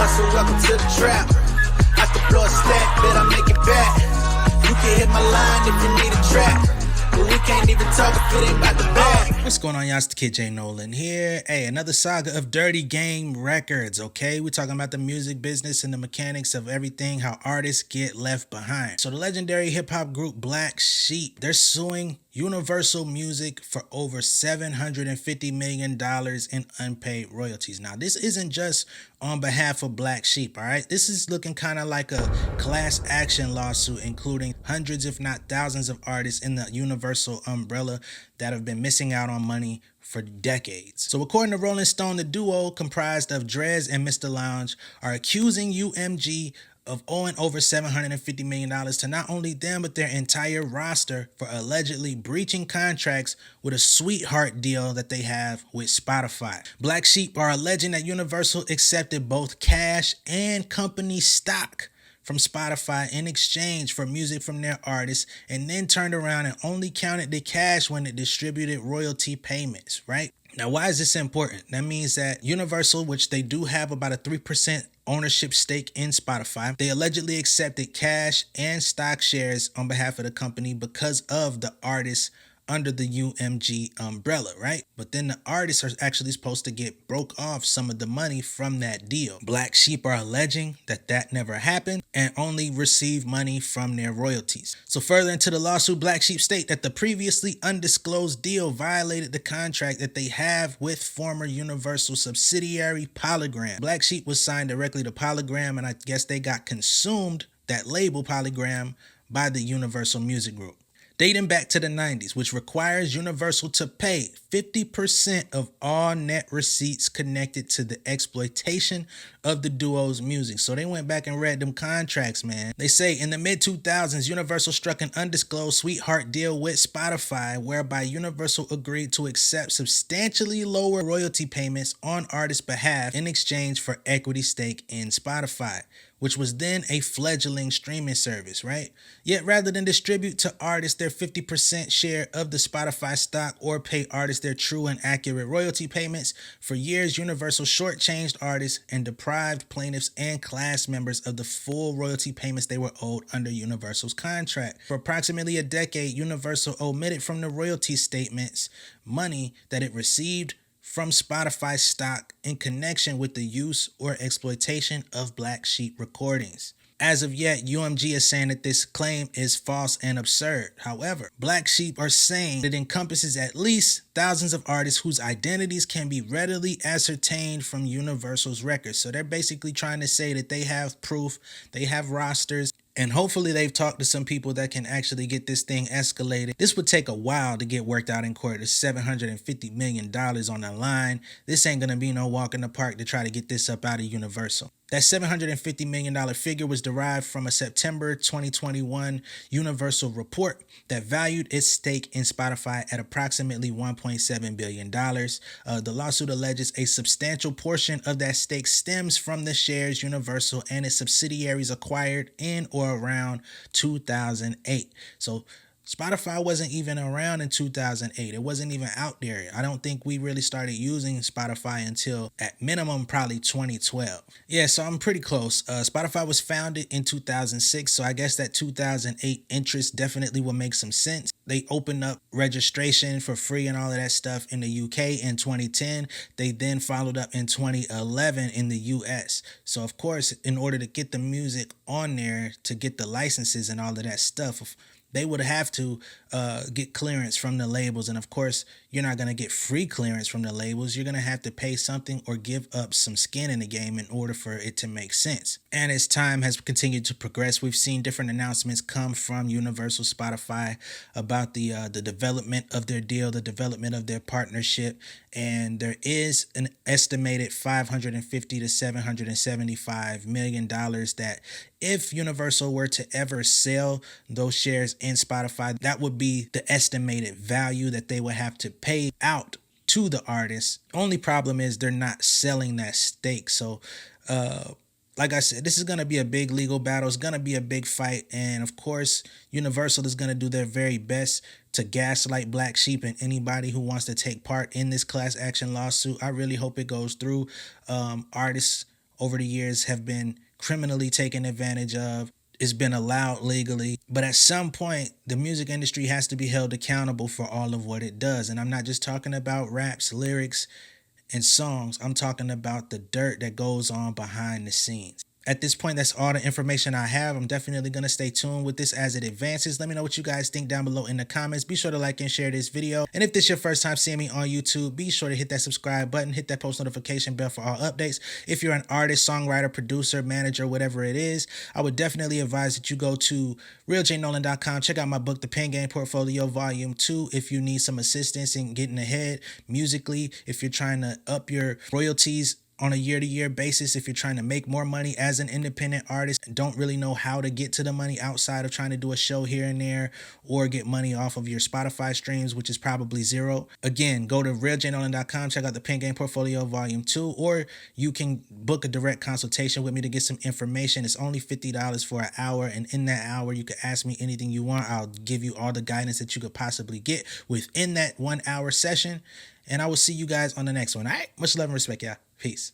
hustle, welcome to the trap. I can blow a stack, bet I make it back. You can hit my line if you need a track. But we can't even talk if it ain't about the bag. What's going on, y'all? It's the kid J Nolan here. Hey, another saga of Dirty Game Records, okay? We're talking about the music business and the mechanics of everything, how artists get left behind. So the legendary hip-hop group Black Sheep, they're suing Universal Music for over $750 million in unpaid royalties. Now, this isn't just on behalf of Black Sheep, all right? This is looking kind of like a class action lawsuit, including hundreds, if not thousands, of artists in the Universal umbrella that have been missing out on money for decades. So according to Rolling Stone, the duo, comprised of Drez and Mr. Lounge, are accusing UMG of owing over $750 million to not only them, but their entire roster for allegedly breaching contracts with a sweetheart deal that they have with Spotify. Black Sheep are alleging that Universal accepted both cash and company stock from Spotify in exchange for music from their artists, and then turned around and only counted the cash when it distributed royalty payments, right? Now, why is this important? That means that Universal, which they do have about a 3% ownership stake in Spotify, they allegedly accepted cash and stock shares on behalf of the company because of the artists under the UMG umbrella, right? But then the artists are actually supposed to get broke off some of the money from that deal. Black Sheep are alleging that that never happened and only received money from their royalties. So further into the lawsuit, Black Sheep state that the previously undisclosed deal violated the contract that they have with former Universal subsidiary Polygram. Black Sheep was signed directly to Polygram, and I guess they got consumed, that label Polygram, by the Universal Music Group, dating back to the 90s, which requires Universal to pay 50% of all net receipts connected to the exploitation of the duo's music. So they went back and read them contracts, man. They say in the mid-2000s, Universal struck an undisclosed sweetheart deal with Spotify, whereby Universal agreed to accept substantially lower royalty payments on artists' behalf in exchange for equity stake in Spotify, which was then a fledgling streaming service, right? Yet rather than distribute to artists their 50% share of the Spotify stock or pay artists their true and accurate royalty payments, for years Universal shortchanged artists and deprived plaintiffs and class members of the full royalty payments they were owed under Universal's contract. For approximately a decade, Universal omitted from the royalty statements money that it received from Spotify stock in connection with the use or exploitation of Black Sheep recordings. As of yet, UMG is saying that this claim is false and absurd. However, Black Sheep are saying it encompasses at least thousands of artists whose identities can be readily ascertained from Universal's records. So they're basically trying to say that they have proof, they have rosters, and hopefully they've talked to some people that can actually get this thing escalated. This would take a while to get worked out in court. There's $750 million on the line. This ain't going to be no walk in the park to try to get this up out of Universal. That $750 million figure was derived from a September 2021 Universal report that valued its stake in Spotify at approximately $1.7 billion. The lawsuit alleges a substantial portion of that stake stems from the shares Universal and its subsidiaries acquired in or around 2008. So Spotify wasn't even around in 2008. It wasn't even out there. I don't think we really started using Spotify until at minimum probably 2012. Yeah, so I'm pretty close. Spotify was founded in 2006, so I guess that 2008 interest definitely will make some sense. They opened up registration for free and all of that stuff in the UK in 2010. They then followed up in 2011 in the US. So of course, in order to get the music on there, to get the licenses and all of that stuff, they would have to get clearance from the labels. And of course, you're not going to get free clearance from the labels. You're going to have to pay something or give up some skin in the game in order for it to make sense. And as time has continued to progress, we've seen different announcements come from Universal Spotify about the development of their deal, the development of their partnership. And there is an estimated $550 to $775 million that if Universal were to ever sell those shares in Spotify, that would be the estimated value that they would have to pay out to the artists. Only problem is they're not selling that stake. So, like I said, this is going to be a big legal battle. It's going to be a big fight. And of course, Universal is going to do their very best to gaslight Black Sheep and anybody who wants to take part in this class action lawsuit. I really hope it goes through. Artists over the years have been criminally taken advantage of. It's been allowed legally, but at some point the music industry has to be held accountable for all of what it does. And I'm not just talking about raps, lyrics, and songs. I'm talking about the dirt that goes on behind the scenes. At this point, that's all the information I have. I'm definitely going to stay tuned with this as it advances. Let me know what you guys think down below in the comments. Be sure to like and share this video. And if this is your first time seeing me on YouTube, be sure to hit that subscribe button, hit that post notification bell for all updates. If you're an artist, songwriter, producer, manager, whatever it is, I would definitely advise that you go to realjnolan.com. Check out my book, The Pen Game Portfolio Volume 2, if you need some assistance in getting ahead musically, if you're trying to up your royalties on a year-to-year basis, if you're trying to make more money as an independent artist and don't really know how to get to the money outside of trying to do a show here and there or get money off of your Spotify streams, which is probably zero. Again, go to realjnolan.com, check out the Pen Game Portfolio Volume 2, or you can book a direct consultation with me to get some information. It's only $50 for an hour, and in that hour, you can ask me anything you want. I'll give you all the guidance that you could possibly get within that 1 hour session, and I will see you guys on the next one. All right? Much love and respect, y'all. Peace.